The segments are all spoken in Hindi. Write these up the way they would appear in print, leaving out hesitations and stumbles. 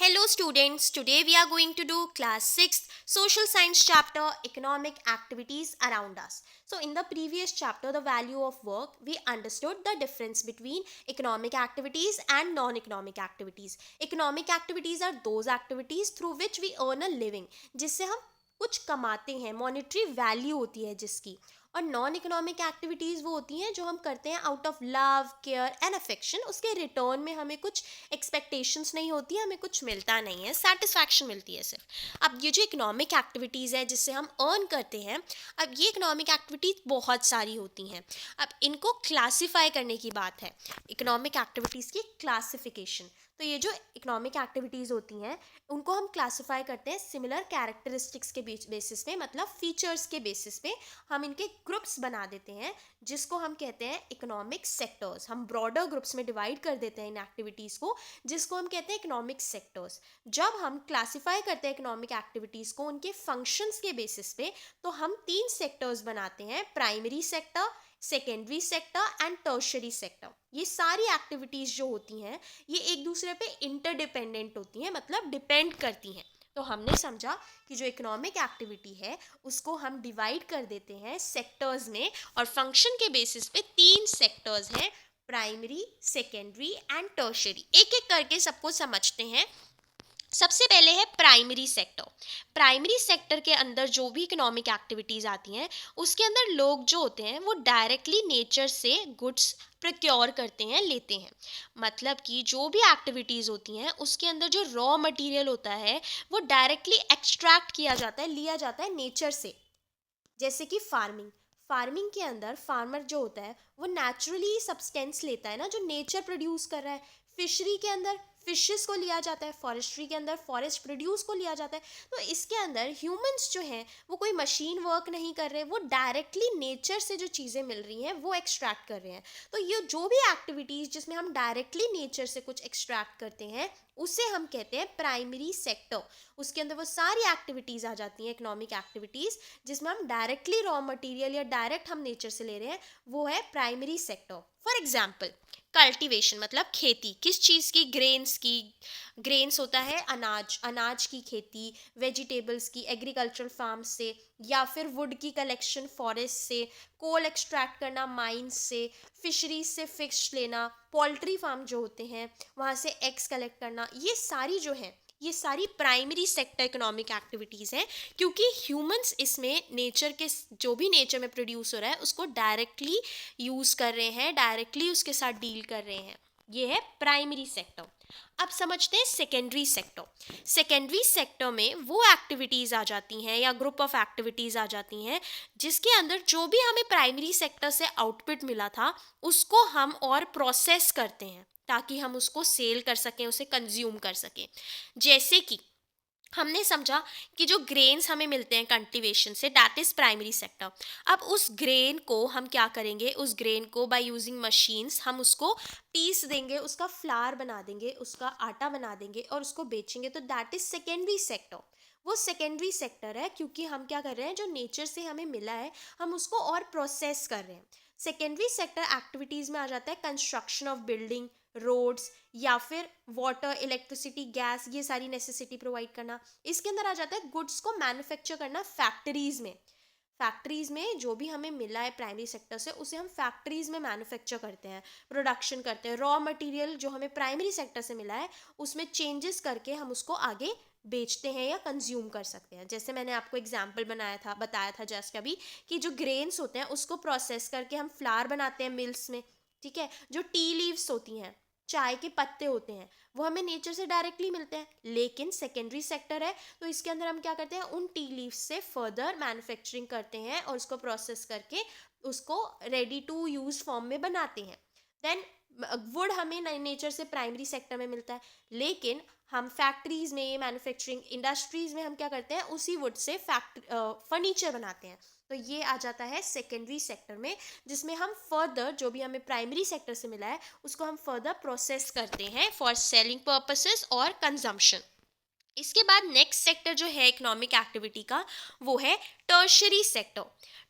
Hello students, today we are going to do class 6th social science chapter economic activities around us. So in the previous chapter the value of work we understood the difference between economic activities and non-economic activities. Economic activities are those activities through which we earn a living, जिससे हम कुछ कमाते हैं, मॉनेटरी वैल्यू होती है जिसकी। और नॉन इकोनॉमिक एक्टिविटीज़ वो होती हैं जो हम करते हैं out of love care and affection, उसके रिटर्न में हमें कुछ एक्सपेक्टेशंस नहीं होती, हमें कुछ मिलता नहीं है, सेटिस्फैक्शन मिलती है सिर्फ। अब ये जो इकोनॉमिक एक्टिविटीज़ है जिससे हम अर्न करते हैं, अब ये इकोनॉमिक एक्टिविटीज़ बहुत सारी होती हैं। अब इनको क्लासीफाई करने की बात है, इकोनॉमिक एक्टिविटीज़ की क्लासिफिकेशन। तो ये जो इकोनॉमिक एक्टिविटीज़ होती हैं उनको हम क्लासीफाई करते हैं सिमिलर कैरेक्टरिस्टिक्स के बेसिस पे, मतलब फीचर्स के बेसिस पे हम इनके ग्रुप्स बना देते हैं, जिसको हम कहते हैं इकोनॉमिक सेक्टर्स। हम ब्रॉडर ग्रुप्स में डिवाइड कर देते हैं इन एक्टिविटीज़ को, जिसको हम कहते हैं इकोनॉमिक सेक्टर्स। जब हम क्लासीफाई करते हैं इकोनॉमिक एक्टिविटीज़ को उनके फंक्शंस के बेसिस पे, तो हम 3 सेक्टर्स बनाते हैं, primary sector, secondary sector and tertiary sector. ये सारी एक्टिविटीज़ जो होती हैं ये एक दूसरे पे इंटरडिपेंडेंट होती हैं, मतलब डिपेंड करती हैं। तो हमने समझा कि जो इकोनॉमिक एक्टिविटी है उसको हम डिवाइड कर देते हैं सेक्टर्स में, और फंक्शन के बेसिस पे 3 सेक्टर्स हैं, प्राइमरी, सेकेंडरी एंड टर्शरी। एक एक करके सबको समझते हैं। सबसे पहले है प्राइमरी सेक्टर। प्राइमरी सेक्टर के अंदर जो भी इकोनॉमिक एक्टिविटीज़ आती हैं उसके अंदर लोग जो होते हैं वो डायरेक्टली नेचर से गुड्स प्रोक्योर करते हैं, लेते हैं। मतलब कि जो भी एक्टिविटीज़ होती हैं उसके अंदर जो रॉ मटेरियल होता है वो डायरेक्टली एक्सट्रैक्ट किया जाता है, लिया जाता है नेचर से। जैसे कि फार्मिंग, फार्मिंग के अंदर फार्मर जो होता है वो नेचुरली सब्सटेंस लेता है ना, जो नेचर प्रोड्यूस कर रहा है। फिशरी के अंदर फिशेस को लिया जाता है, फॉरेस्ट्री के अंदर फॉरेस्ट प्रोड्यूस को लिया जाता है। तो इसके अंदर ह्यूमंस जो हैं वो कोई मशीन वर्क नहीं कर रहे, वो डायरेक्टली नेचर से जो चीज़ें मिल रही हैं वो एक्सट्रैक्ट कर रहे हैं। तो ये जो भी एक्टिविटीज़ जिसमें हम डायरेक्टली नेचर से कुछ एक्सट्रैक्ट करते हैं उसे हम कहते हैं प्राइमरी सेक्टर। उसके अंदर वो सारी एक्टिविटीज़ आ जाती हैं, इकोनॉमिक एक्टिविटीज़ जिसमें हम डायरेक्टली रॉ मटेरियल या डायरेक्ट हम नेचर से ले रहे हैं, वो है primary sector. For example cultivation, मतलब खेती, किस चीज़ की, ग्रेन्स की। ग्रेन्स होता है अनाज, अनाज की खेती, वेजिटेबल्स की एग्रीकल्चरल फार्म से, या फिर वुड की कलेक्शन फॉरेस्ट से, कोल एक्सट्रैक्ट करना माइंस से, फिशरीज से फिश लेना, पोल्ट्री फार्म जो होते हैं वहाँ से एग्स कलेक्ट करना। ये सारी जो है ये सारी प्राइमरी सेक्टर इकोनॉमिक एक्टिविटीज़ हैं, क्योंकि ह्यूमंस इसमें नेचर के जो भी नेचर में प्रोड्यूस हो रहा है उसको डायरेक्टली यूज़ कर रहे हैं, डायरेक्टली उसके साथ डील कर रहे हैं। ये है प्राइमरी सेक्टर। अब समझते हैं सेकेंडरी सेक्टर। सेकेंडरी सेक्टर में वो एक्टिविटीज़ आ जाती हैं या ग्रुप ऑफ एक्टिविटीज़ आ जाती हैं जिसके अंदर जो भी हमें प्राइमरी सेक्टर से आउटपुट मिला था उसको हम और प्रोसेस करते हैं ताकि हम उसको सेल कर सकें, उसे कंज्यूम कर सकें। जैसे कि हमने समझा कि जो ग्रेन्स हमें मिलते हैं कल्टीवेशन से, दैट इज़ प्राइमरी सेक्टर। अब उस ग्रेन को हम क्या करेंगे, उस ग्रेन को बाय यूजिंग मशीन्स हम उसको पीस देंगे, उसका फ्लार बना देंगे, उसका आटा बना देंगे और उसको बेचेंगे, तो दैट इज़ सेकेंडरी सेक्टर। वो सेकेंडरी सेक्टर है क्योंकि हम क्या कर रहे हैं, जो नेचर से हमें मिला है हम उसको और प्रोसेस कर रहे हैं। सेकेंडरी सेक्टर एक्टिविटीज़ में आ जाता है कंस्ट्रक्शन ऑफ बिल्डिंग, रोड्स, या फिर वाटर, इलेक्ट्रिसिटी, गैस, ये सारी नेसेसिटी प्रोवाइड करना। इसके अंदर आ जाता है गुड्स को मैन्युफैक्चर करना फैक्ट्रीज़ में। फैक्ट्रीज़ में जो भी हमें मिला है प्राइमरी सेक्टर से उसे हम फैक्ट्रीज़ में मैन्युफैक्चर करते हैं, प्रोडक्शन करते हैं। रॉ मटेरियल जो हमें प्राइमरी सेक्टर से मिला है उसमें चेंजेस करके हम उसको आगे बेचते हैं या कंज्यूम कर सकते हैं। जैसे मैंने आपको एग्जाम्पल बताया था जस्ट अभी, कि जो ग्रेन्स होते हैं उसको प्रोसेस करके हम फ्लार बनाते हैं मिल्स में। ठीक है, जो टी लीव्स होती हैं, चाय के पत्ते होते हैं, वो हमें नेचर से डायरेक्टली मिलते हैं, लेकिन सेकेंडरी सेक्टर है तो इसके अंदर हम क्या करते हैं, उन टी लीव्स से फर्दर मैन्युफैक्चरिंग करते हैं और उसको प्रोसेस करके उसको रेडी टू यूज़ फॉर्म में बनाते हैं। देन वुड हमें नेचर से प्राइमरी सेक्टर में मिलता है, लेकिन हम फैक्ट्रीज़ में, मैन्युफैक्चरिंग इंडस्ट्रीज़ में हम क्या करते हैं, उसी वुड से फर्नीचर बनाते हैं। तो ये आ जाता है सेकेंडरी सेक्टर में, जिसमें हम फर्दर जो भी हमें प्राइमरी सेक्टर से मिला है उसको हम फर्दर प्रोसेस करते हैं फॉर सेलिंग पर्पसेस और कंजम्पशन। इसके बाद नेक्स्ट सेक्टर जो है इकोनॉमिक एक्टिविटी का वो है टर्शरी सेक्टर।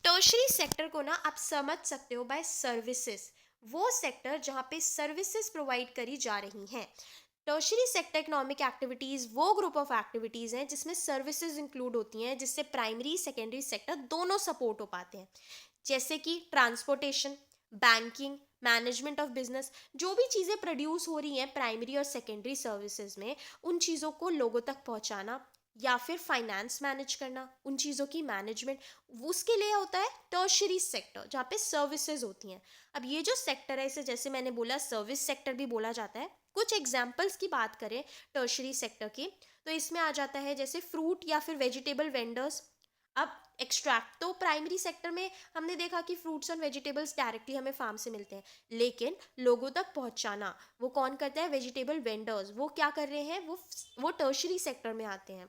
टर्शरी सेक्टर को ना आप समझ सकते हो बाय सर्विसेज, वो सेक्टर जहाँ पे सर्विसेज प्रोवाइड करी जा रही हैं। टर्शरी सेक्टर इकोनॉमिक एक्टिविटीज़ वो ग्रुप ऑफ एक्टिविटीज़ हैं जिसमें सर्विसेज इंक्लूड होती हैं, जिससे प्राइमरी सेकेंडरी सेक्टर दोनों सपोर्ट हो पाते हैं, जैसे कि transportation, banking, management of business. जो भी चीज़ें प्रोड्यूस हो रही हैं प्राइमरी और सेकेंडरी सर्विसेज में, उन चीज़ों को लोगों तक पहुंचाना, या फिर फाइनेंस मैनेज करना, उन चीज़ों की मैनेजमेंट, उसके लिए होता है टर्शरी सेक्टर, जहाँ पे सर्विसेज होती हैं। अब ये जो सेक्टर है, इसे जैसे मैंने बोला सर्विस सेक्टर भी बोला जाता है। कुछ एग्जाम्पल्स की बात करें टर्शरी सेक्टर की, तो इसमें आ जाता है जैसे फ्रूट या फिर वेजिटेबल वेंडर्स। अब एक्सट्रैक्ट तो प्राइमरी सेक्टर में हमने देखा कि फ्रूट्स एंड वेजिटेबल्स डायरेक्टली हमें फार्म से मिलते हैं, लेकिन लोगों तक पहुंचाना वो कौन करता है? Vegetable vendors. वो क्या कर रहे हैं? वो टर्शरी सेक्टर में आते हैं।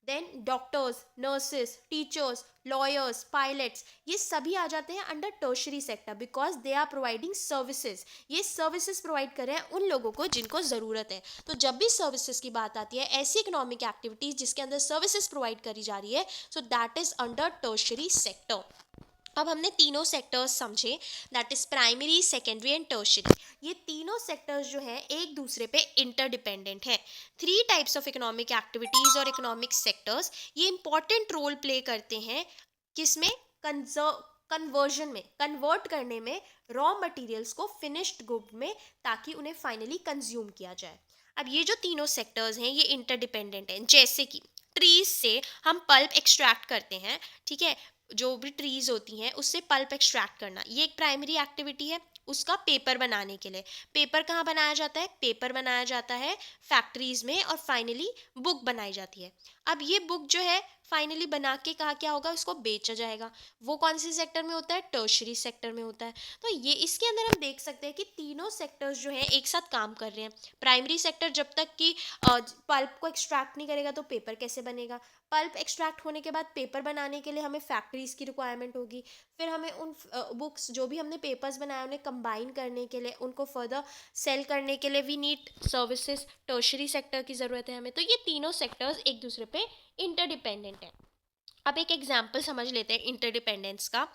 Then doctors, nurses, teachers, lawyers, pilots, ये सभी आ जाते हैं under tertiary sector, because they are providing services. ये सर्विसेज प्रोवाइड कर रहे हैं उन लोगों को जिनको ज़रूरत है। तो जब भी सर्विसेज की बात आती है, ऐसी इकोनॉमिक एक्टिविटीज़ जिसके अंदर सर्विसेज प्रोवाइड करी जा रही है, so that is under tertiary sector. अब हमने तीनों सेक्टर्स समझे, that is primary, secondary and tertiary. ये तीनों सेक्टर्स जो हैं एक दूसरे पे इंटरडिपेंडेंट हैं। Three types of economic activities और इकोनॉमिक सेक्टर्स ये इंपॉर्टेंट रोल प्ले करते हैं, किसमें? कन्वर्जन में, कन्वर्ट करने में रॉ मटेरियल्स को फिनिश्ड गुड में, ताकि उन्हें फाइनली कंज्यूम किया जाए। अब ये जो तीनों सेक्टर्स हैं ये इंटरडिपेंडेंट हैं। जैसे कि ट्रीज से हम पल्प एक्सट्रैक्ट करते हैं, ठीक है, जो भी ट्रीज होती हैं उससे पल्प एक्सट्रैक्ट करना, ये एक प्राइमरी एक्टिविटी है। उसका पेपर बनाने के लिए, पेपर कहाँ बनाया जाता है? पेपर बनाया जाता है फैक्ट्रीज में, और फाइनली बुक बनाई जाती है। अब ये बुक जो है फाइनली बना के कहाँ क्या होगा? उसको बेचा जाएगा। वो कौन से सेक्टर में होता है? टर्शरी सेक्टर में होता है। तो ये इसके अंदर हम देख सकते हैं कि तीनों सेक्टर्स जो हैं एक साथ काम कर रहे हैं। प्राइमरी सेक्टर जब तक कि पल्प को एक्सट्रैक्ट नहीं करेगा तो पेपर कैसे बनेगा? पल्प एक्सट्रैक्ट होने के बाद पेपर बनाने के लिए हमें फैक्ट्रीज की रिक्वायरमेंट होगी। फिर हमें उन बुक्स, जो भी हमने पेपर्स बनाए, उन्हें कंबाइन करने के लिए, उनको फर्दर सेल करने के लिए we need services. Tertiary sector की ज़रूरत है हमें। तो ये तीनों सेक्टर्स एक दूसरे पे इंटरडिपेंडेंट हैं। अब एक एग्जाम्पल समझ लेते हैं इंटरडिपेंडेंस का,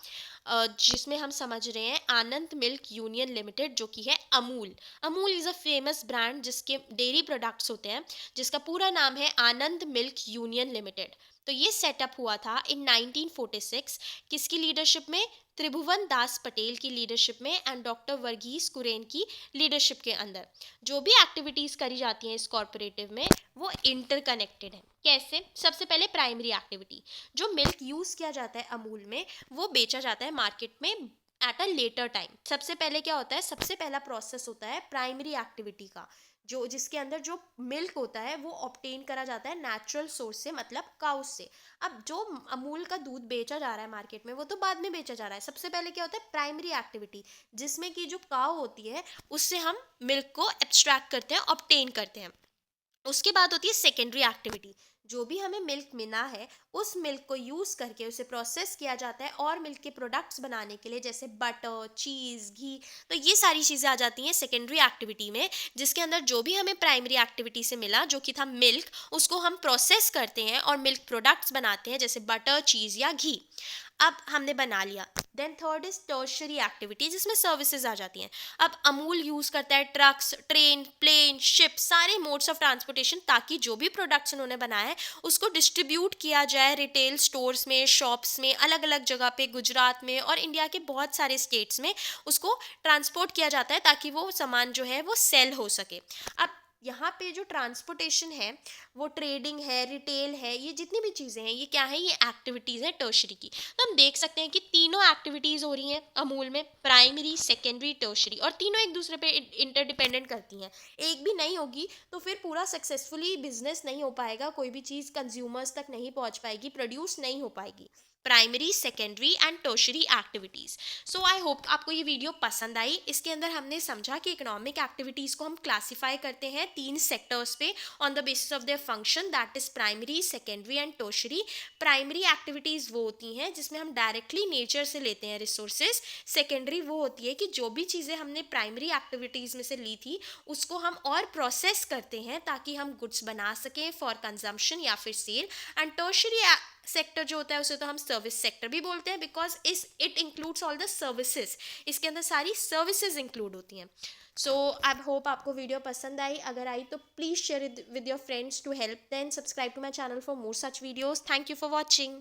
जिसमें हम समझ रहे हैं आनंद मिल्क यूनियन लिमिटेड, जो कि है Amul. Amul is a famous brand जिसके डेयरी प्रोडक्ट्स होते हैं, जिसका पूरा नाम है आनंद मिल्क यूनियन लिमिटेड। तो ये सेटअप हुआ था इन 1946। किसकी लीडरशिप में? त्रिभुवन दास पटेल की लीडरशिप में एंड डॉक्टर वर्गीस कुरेन की लीडरशिप के अंदर। जो भी एक्टिविटीज़ करी जाती हैं इस कॉरपोरेटिव में, वो इंटरकनेक्टेड है। कैसे? सबसे पहले प्राइमरी एक्टिविटी, जो मिल्क यूज़ किया जाता है अमूल में, वो बेचा जाता है मार्केट में एट अ लेटर टाइम। सबसे पहले क्या होता है? सबसे पहला प्रोसेस होता है प्राइमरी एक्टिविटी का, जो जिसके अंदर जो मिल्क होता है वो ऑब्टेन करा जाता है नेचुरल सोर्स से, मतलब काउ से। अब जो अमूल का दूध बेचा जा रहा है मार्केट में, वो तो बाद में बेचा जा रहा है। सबसे पहले क्या होता है? प्राइमरी एक्टिविटी, जिसमें कि जो काउ होती है उससे हम मिल्क को एक्सट्रैक्ट करते हैं, ऑब्टेन करते हैं। उसके बाद होती है सेकेंडरी एक्टिविटी, जो भी हमें मिल्क मिला है उस मिल्क को यूज़ करके उसे प्रोसेस किया जाता है और मिल्क के प्रोडक्ट्स बनाने के लिए, जैसे बटर, चीज़, घी। तो ये सारी चीज़ें आ जाती हैं सेकेंडरी एक्टिविटी में, जिसके अंदर जो भी हमें प्राइमरी एक्टिविटी से मिला, जो कि था मिल्क, उसको हम प्रोसेस करते हैं और मिल्क प्रोडक्ट्स बनाते हैं, जैसे बटर, चीज़ या घी। अब हमने बना लिया। Then third is tertiary activity, जिसमें सर्विसेज आ जाती हैं। अब अमूल यूज़ करता है ट्रक्स, ट्रेन, प्लेन, शिप, सारे मोड्स ऑफ ट्रांसपोर्टेशन, ताकि जो भी प्रोडक्ट्स उन्होंने बनाया है उसको डिस्ट्रीब्यूट किया जाए रिटेल स्टोर्स में, शॉप्स में, अलग अलग जगह पे, गुजरात में और इंडिया के बहुत सारे स्टेट्स में उसको ट्रांसपोर्ट किया जाता है, ताकि वो सामान जो है वो सेल हो सके। अब यहाँ पे जो ट्रांसपोर्टेशन है, वो ट्रेडिंग है, रिटेल है, ये जितनी भी चीज़ें हैं, ये क्या है? ये एक्टिविटीज़ हैं टर्शरी की। तो हम देख सकते हैं कि तीनों एक्टिविटीज़ हो रही हैं अमूल में, प्राइमरी, सेकेंडरी, टर्शरी, और तीनों एक दूसरे पे इंटरडिपेंडेंट करती हैं। एक भी नहीं होगी तो फिर पूरा सक्सेसफुली बिजनेस नहीं हो पाएगा, कोई भी चीज़ कंज्यूमर्स तक नहीं पहुंच पाएगी, प्रोड्यूस नहीं हो पाएगी। Primary, secondary and tertiary activities. So I hope आपको ये वीडियो पसंद आई। इसके अंदर हमने समझा कि इकोनॉमिक एक्टिविटीज़ को हम क्लासीफाई करते हैं तीन सेक्टर्स पे on the basis of their function, that is primary, secondary and tertiary. Primary activities वो होती हैं जिसमें हम डायरेक्टली नेचर से लेते हैं रिसोर्सेज। सेकेंडरी वो होती है कि जो भी चीज़ें हमने प्राइमरी एक्टिविटीज़ में से ली थी उसको हम और प्रोसेस करते हैं ताकि हम गुड्स बना सकें फॉर कंजम्पशन या फिर सेल। एंड टर्शरी सेक्टर जो होता है उसे तो हम सर्विस सेक्टर भी बोलते हैं, because it includes all the services, इसके अंदर सारी सर्विसेज इंक्लूड होती हैं. सो आई होप आपको वीडियो पसंद आई. अगर आई तो please share it with your friends to help them. Subscribe to my channel for more such videos. Thank you for watching.